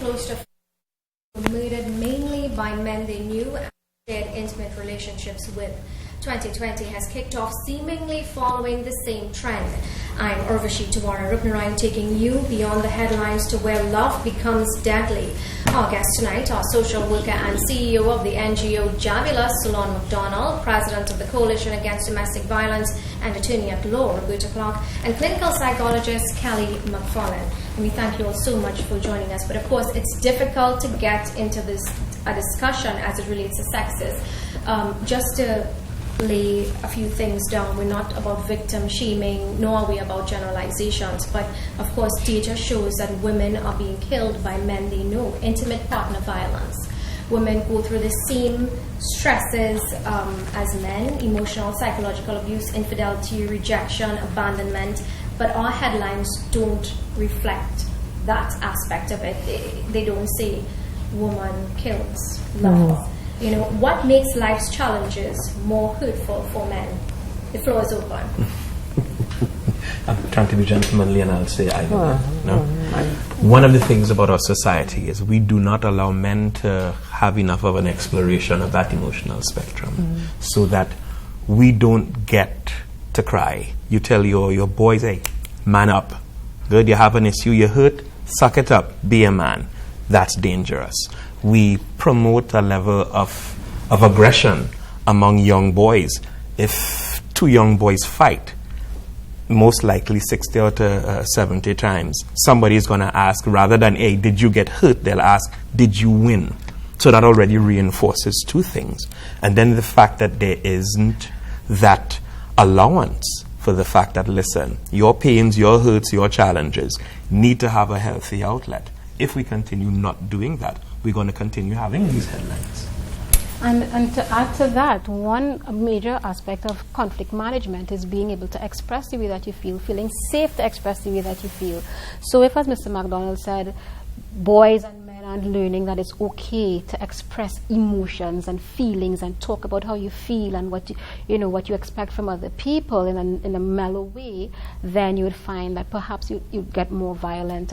close to were murdered mainly by men they knew and shared intimate relationships with. 2020 has kicked off seemingly following the same trend. I'm Urvashi Tawana Rupnarayan, taking you beyond the headlines to where love becomes deadly. Our guest tonight, our social worker and CEO of the NGO Javila, Solon McDonald, President of the Coalition Against Domestic Violence and Attorney at Law, Roberta Clark, and clinical psychologist Kelly McFarlane. And we thank you all so much for joining us. But of course, it's difficult to get into a discussion as it relates to sexes. Just to lay a few things down, we're not about victim shaming, nor are we about generalizations, but of course data shows that women are being killed by men they know. Intimate partner violence. Women go through the same stresses as men: emotional, psychological abuse, infidelity, rejection, abandonment, but our headlines don't reflect that aspect of it. They don't say woman kills lover. You know, what makes life's challenges more hurtful for men? The floor is open. I'm trying to be gentlemanly and I'll say I don't know. One of the things about our society is we do not allow men to have enough of an exploration of that emotional spectrum so that we don't get to cry. You tell your boys, hey, man up. Good, you have an issue, you're hurt, suck it up, be a man. That's dangerous. We promote a level of aggression among young boys. If two young boys fight, most likely 60 out of 70 times, somebody is going to ask, rather than, hey, did you get hurt? They'll ask, did you win? So that already reinforces two things. And then the fact that there isn't that allowance for the fact that, listen, your pains, your hurts, your challenges need to have a healthy outlet. If we continue not doing that, we're going to continue having these headlines. And to add to that, one major aspect of conflict management is being able to express the way that you feel, feeling safe to express the way that you feel. So if, as Mr. McDonald said, boys and men are learning that it's okay to express emotions and feelings and talk about how you feel and what you expect from other people in a mellow way, then you would find that perhaps you'd get more violent,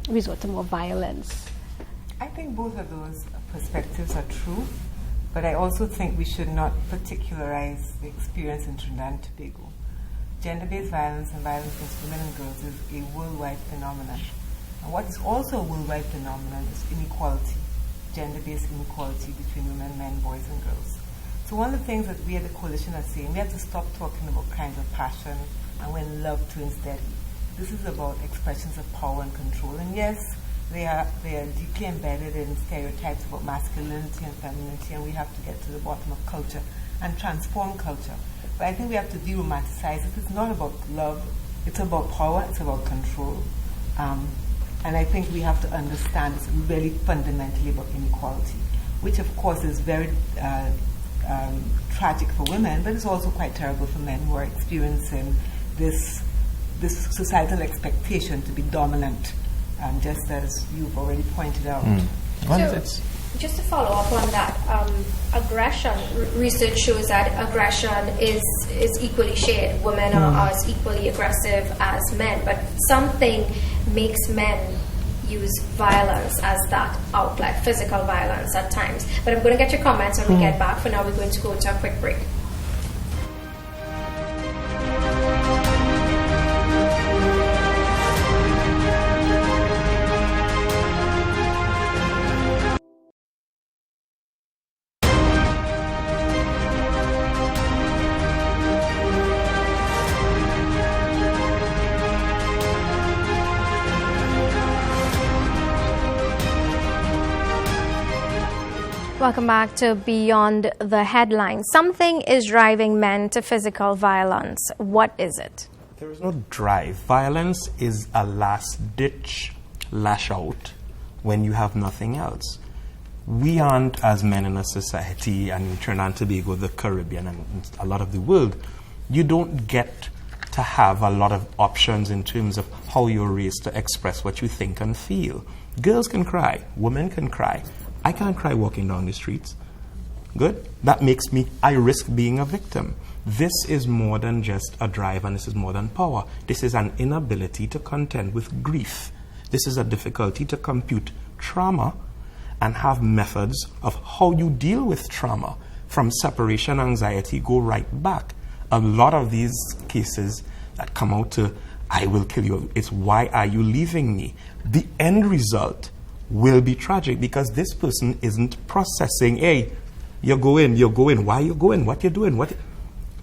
resort to more violence. I think both of those perspectives are true, but I also think we should not particularize the experience in Trinidad and Tobago. Gender-based violence and violence against women and girls is a worldwide phenomenon. And what is also a worldwide phenomenon is inequality, gender-based inequality between women, men, boys, and girls. So one of the things that we at the Coalition are saying, we have to stop talking about kinds of passion and when love turns deadly. This is about expressions of power and control. And yes, they are deeply embedded in stereotypes about masculinity and femininity, and we have to get to the bottom of culture and transform culture. But I think we have to de-romanticize it. It's not about love, it's about power, it's about control. And I think we have to understand it's really fundamentally about inequality, which of course is very tragic for women, but it's also quite terrible for men who are experiencing this societal expectation to be dominant. Just as you've already pointed out. So, just to follow up on that, aggression, research shows that aggression is equally shared. Women are as equally aggressive as men, but something makes men use violence as that outlet, physical violence at times. But I'm going to get your comments when we get back. For now, we're going to go to a quick break. Welcome back to Beyond the Headlines. Something is driving men to physical violence. What is it? There is no drive. Violence is a last-ditch lash out when you have nothing else. We aren't, as men in a society, and in Trinidad and Tobago, the Caribbean, and a lot of the world, you don't get to have a lot of options in terms of how you're raised to express what you think and feel. Girls can cry. Women can cry. I can't cry walking down the streets. Good? That makes me, I risk being a victim. This is more than just a drive, and this is more than power. This is an inability to contend with grief. This is a difficulty to compute trauma and have methods of how you deal with trauma. From separation anxiety, go right back. A lot of these cases that come out to, I will kill you, it's why are you leaving me? The end result will be tragic because this person isn't processing, hey, you're going, why are you going, what you're doing, what.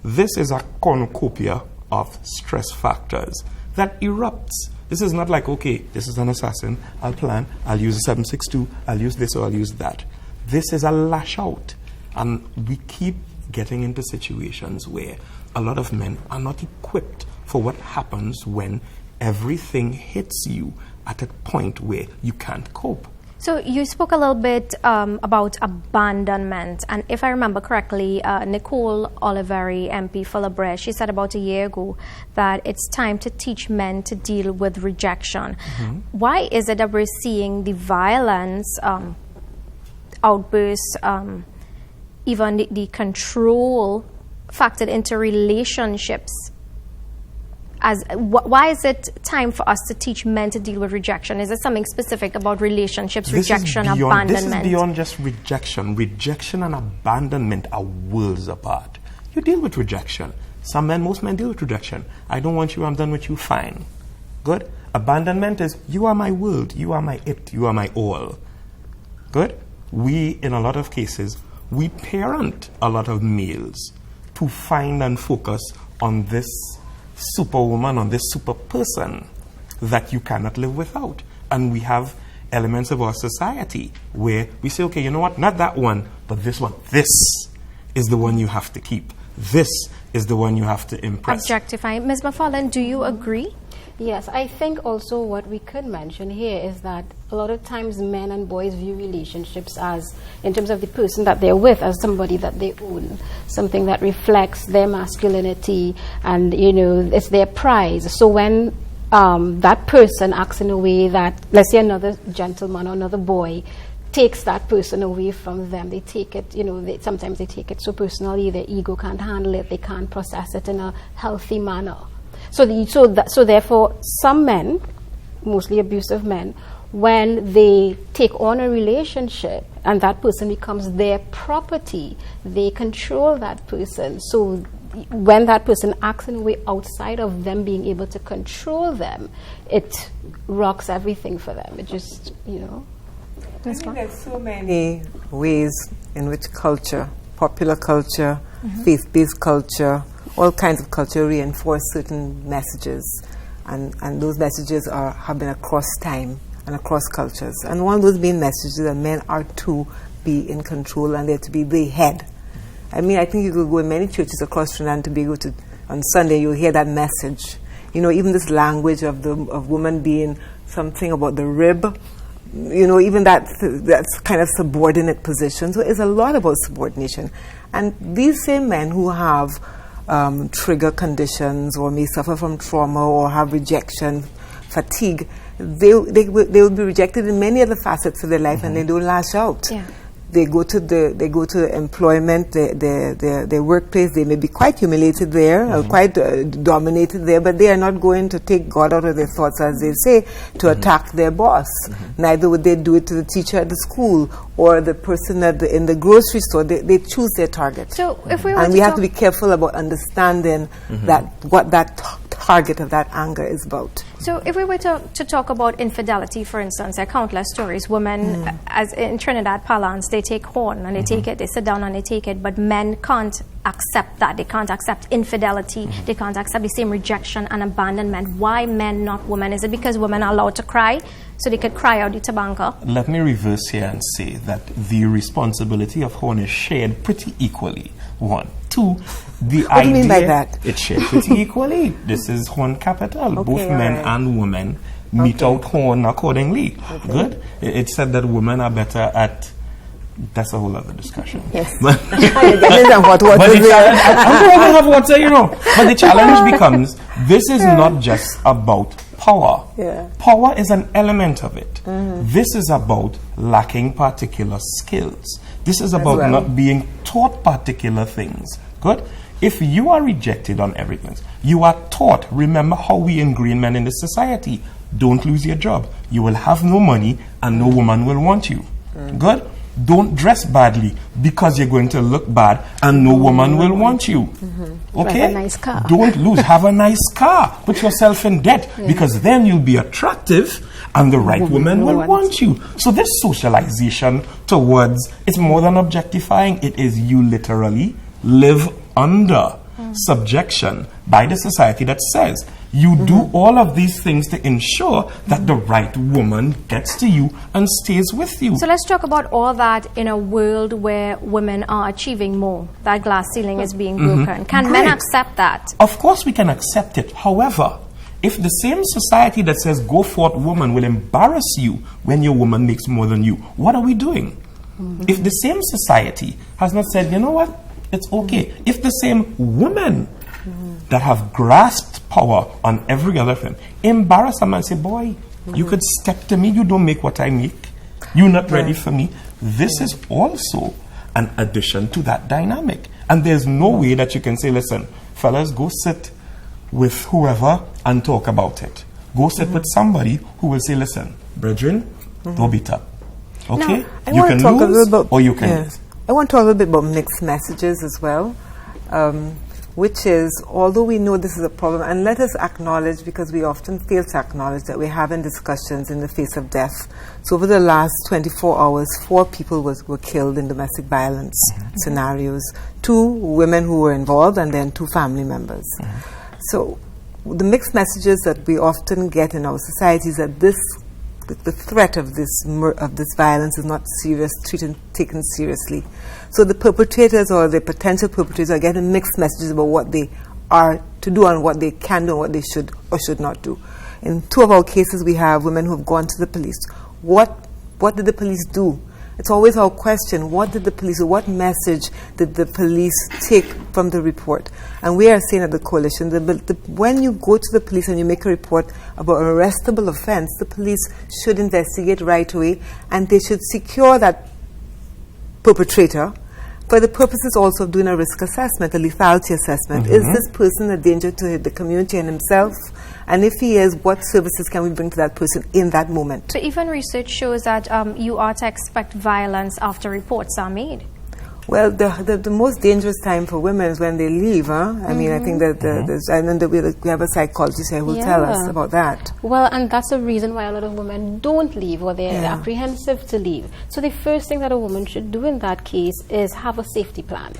This is a cornucopia of stress factors that erupts. This is not like, okay, this is an assassin, I'll plan, I'll use a 762, I'll use this or I'll use that. This is a lash out. And we keep getting into situations where a lot of men are not equipped for what happens when everything hits you at a point where you can't cope. So you spoke a little bit about abandonment, and if I remember correctly, Nicole Oliveri, MP for Labre, she said about a year ago that it's time to teach men to deal with rejection. Mm-hmm. Why is it that we're seeing the violence, outbursts, even the control factored into relationships? Why is it time for us to teach men to deal with rejection? Is it something specific about relationships, abandonment? This is beyond just rejection. Rejection and abandonment are worlds apart. You deal with rejection. Most men deal with rejection. I don't want you, I'm done with you, fine. Good? Abandonment is, you are my world, you are my it, you are my all. Good? We, in a lot of cases, we parent a lot of males to find and focus on this superwoman, on this super person that you cannot live without. And we have elements of our society where we say, okay, you know what, not that one, but this one. This is the one you have to keep. This is the one you have to impress. Objectifying. Ms. McFarlane, do you agree? Yes, I think also what we could mention here is that a lot of times men and boys view relationships as, in terms of the person that they're with, as somebody that they own, something that reflects their masculinity and, you know, it's their prize. So when that person acts in a way that, let's say another gentleman or another boy takes that person away from them, they take it, you know, sometimes they take it so personally, their ego can't handle it, they can't process it in a healthy manner. So therefore, some men, mostly abusive men, when they take on a relationship and that person becomes their property, they control that person. So when that person acts in a way outside of them being able to control them, it rocks everything for them. It just, you know. I think there's so many ways in which culture, popular culture, faith-based culture, all kinds of culture reinforce certain messages, and those messages have been across time and across cultures. And one of those main messages that men are to be in control and they're to be the head. I mean, I think you could go in many churches across Trinidad and Tobago on Sunday, you'll hear that message. You know, even this language of woman being something about the rib, you know, even that's kind of subordinate position. So it's a lot about subordination. And these same men who have trigger conditions or may suffer from trauma or have rejection, fatigue, they will be rejected in many other facets of their life, and they don't lash out. Yeah. They go to employment, their workplace. They may be quite humiliated there, or quite dominated there, but they are not going to take God out of their thoughts, as they say, to attack their boss. Neither would they do it to the teacher at the school or the person in the grocery store. They choose their target. So if we and we have to be careful about understanding that what that target of that anger is about. So if we were to talk about infidelity, for instance, there are countless stories. Women, as in Trinidad parlance, they take horn and they take it, they sit down and they take it, but men can't accept that. They can't accept infidelity. They can't accept the same rejection and abandonment. Why men, not women? Is it because women are allowed to cry, so they could cry out the tobacco? Let me reverse here and say that the responsibility of horn is shared pretty equally. One. Two, the what do you mean by that? It's shared pretty equally. This is horn capital. Okay, both men and women mete out horn accordingly. Okay. Good? It's said that women are better at... That's a whole other discussion. Yes. But the challenge becomes, this is not just about power. Yeah. Power is an element of it. This is about lacking particular skills. This is about not being taught particular things. Good? If you are rejected on everything, you are taught, remember how we ingrain men in this society, Don't lose your job. You will have no money and no woman will want you. Good? Don't dress badly because you're going to look bad and no woman will want you. Okay? Have a nice car. Don't lose. Have a nice car. Put yourself in debt because then you'll be attractive and the right woman will want you. So this socialization towards, it's more than objectifying. It is you literally live under subjection by the society that says you do all of these things to ensure that the right woman gets to you and stays with you. So let's talk about all that in a world where women are achieving more. That glass ceiling is being broken. Can men accept that? Of course we can accept it. However, if the same society that says go forth woman will embarrass you when your woman makes more than you, what are we doing? If the same society has not said, you know what, it's okay. If the same women that have grasped power on every other thing embarrass a man and say, boy, you could step to me, you don't make what I make, you're not ready for me. This is also an addition to that dynamic. And there's no way that you can say, listen, fellas, go sit with whoever and talk about it. Go sit with somebody who will say, listen, brethren, don't beat up. Okay? I You want can to talk a lose little bit, or you can lose. I want to talk a little bit about mixed messages as well, which is, although we know this is a problem, and let us acknowledge, because we often fail to acknowledge that we're having discussions in the face of death. So over the last 24 hours, 4 people were killed in domestic violence scenarios, 2 women who were involved, and then 2 family members. So the mixed messages that we often get in our society is that the threat of this violence is not taken seriously. So the perpetrators or the potential perpetrators are getting mixed messages about what they are to do and what they can do and what they should or should not do. In 2 of our cases, we have women who have gone to the police. What did the police do? It's always our question, what did the police do? What message did the police take from the report? And we are saying at the coalition that when you go to the police and you make a report about an arrestable offense, the police should investigate right away and they should secure that perpetrator for the purposes also of doing a risk assessment, a lethality assessment. Is this person a danger to the community and himself? And if he is, what services can we bring to that person in that moment? So even research shows that you are to expect violence after reports are made. Well, the most dangerous time for women is when they leave, huh? I mean, I think that we have a psychologist here who will tell us about that. Well, and that's the reason why a lot of women don't leave or they're apprehensive to leave. So the first thing that a woman should do in that case is have a safety plan.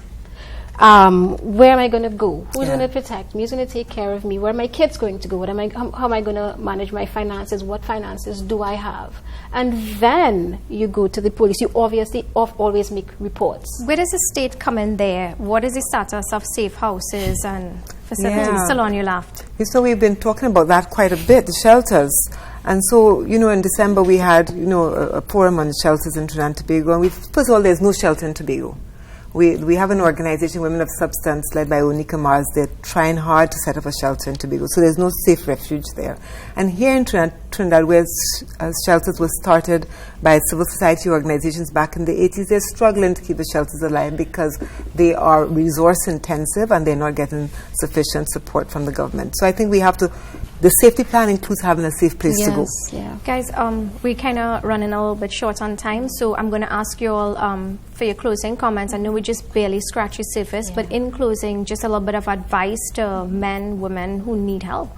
Where am I going to go? Who's going to protect me? Who's going to take care of me? Where are my kids going to go? How am I going to manage my finances? What finances do I have? And then you go to the police. You obviously always make reports. Where does the state come in there? What is the status of safe houses and facilities? Salon, you laughed. So we've been talking about that quite a bit, the shelters. And so, in December we had, a forum on shelters in Trinidad and Tobago. And first of all, there's no shelter in Tobago. We have an organization, Women of Substance, led by Onika Mars. They're trying hard to set up a shelter in Tobago, so there's no safe refuge there. And here in Trinidad, where shelters were started by civil society organizations back in the 80s, they're struggling to keep the shelters alive because they are resource intensive and they're not getting sufficient support from the government. So I think we have to, the safety plan includes having a safe place to go. Yeah. Guys, we're kind of running a little bit short on time, so I'm going to ask you all for your closing comments. I know we just barely scratched the surface, but in closing, just a little bit of advice to men, women who need help.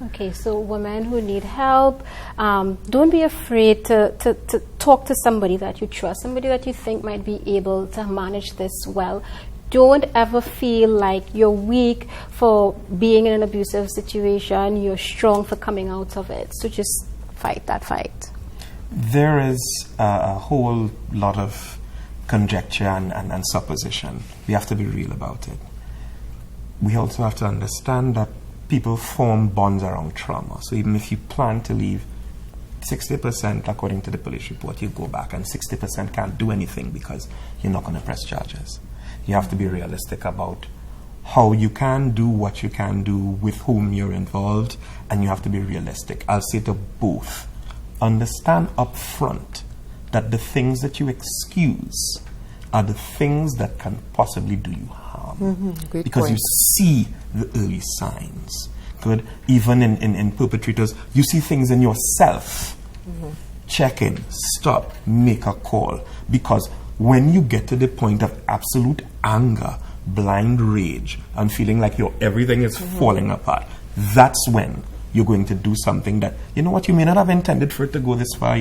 Okay, so women who need help, don't be afraid to talk to somebody that you trust, somebody that you think might be able to manage this well. Don't ever feel like you're weak for being in an abusive situation. You're strong for coming out of it. So just fight that fight. There is a whole lot of conjecture and supposition. We have to be real about it. We also have to understand that people form bonds around trauma. So even if you plan to leave, 60%, according to the police report, you go back, and 60% can't do anything because you're not going to press charges. You have to be realistic about how you can do what you can do with whom you're involved, and you have to be realistic. I'll say to both, understand up front that the things that you excuse are the things that can possibly do you harm. Because you see the early signs. good. Even in perpetrators, you see things in yourself. Check in, stop, make a call. Because when you get to the point of absolute anger, blind rage, and feeling like everything is falling apart, that's when you're going to do something that, you know what, you may not have intended for it to go this far,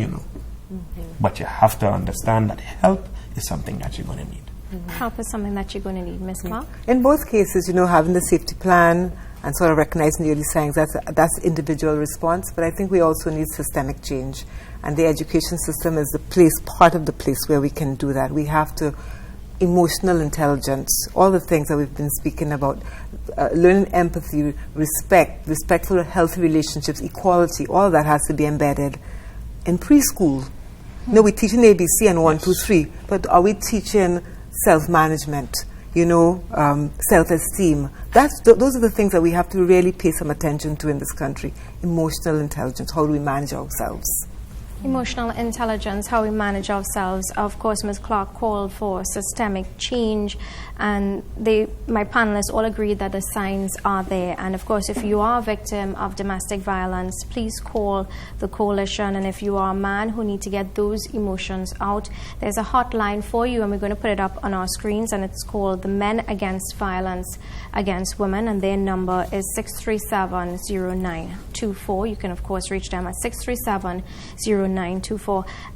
But you have to understand that help is something that you're going to need. Help is something that you're going to need, Ms. Clark? In both cases, having the safety plan and sort of recognizing the early signs, that's individual response, but I think we also need systemic change. And the education system is part of the place where we can do that. We have to, emotional intelligence, all the things that we've been speaking about, learning empathy, respectful healthy relationships, equality, all of that has to be embedded in preschool. We're teaching ABC and 1, 2, 3, but are we teaching self-management, self-esteem? Those are the things that we have to really pay some attention to in this country. Emotional intelligence, how do we manage ourselves? Emotional intelligence, how we manage ourselves. Of course, Ms. Clark called for systemic change, and my panelists all agreed that the signs are there. And of course, if you are a victim of domestic violence, please call the coalition. And if you are a man who needs to get those emotions out, there's a hotline for you, and we're going to put it up on our screens, and it's called the Men Against Violence Against Women, and their number is 637-0924. You can, of course, reach them at 637-0924.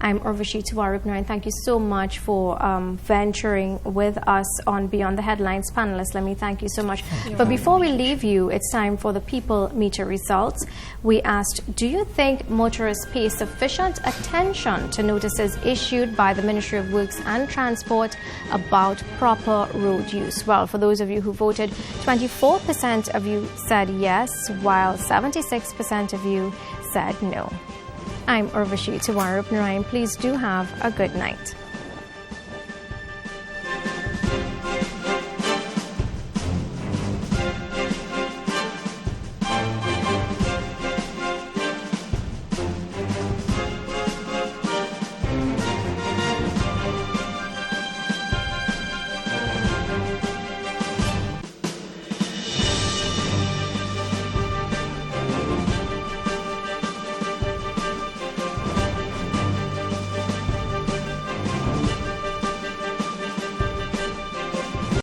I'm Urvashi Tawaruk, thank you so much for venturing with us on Beyond the Headlines. Panelists, let me thank you so much. But before we leave you, it's time for the People Meter results. We asked, do you think motorists pay sufficient attention to notices issued by the Ministry of Works and Transport about proper road use? Well, for those of you who voted, 24% of you said yes, while 76% of you said no. I'm Urvashi Tawaruk. Please do have a good night.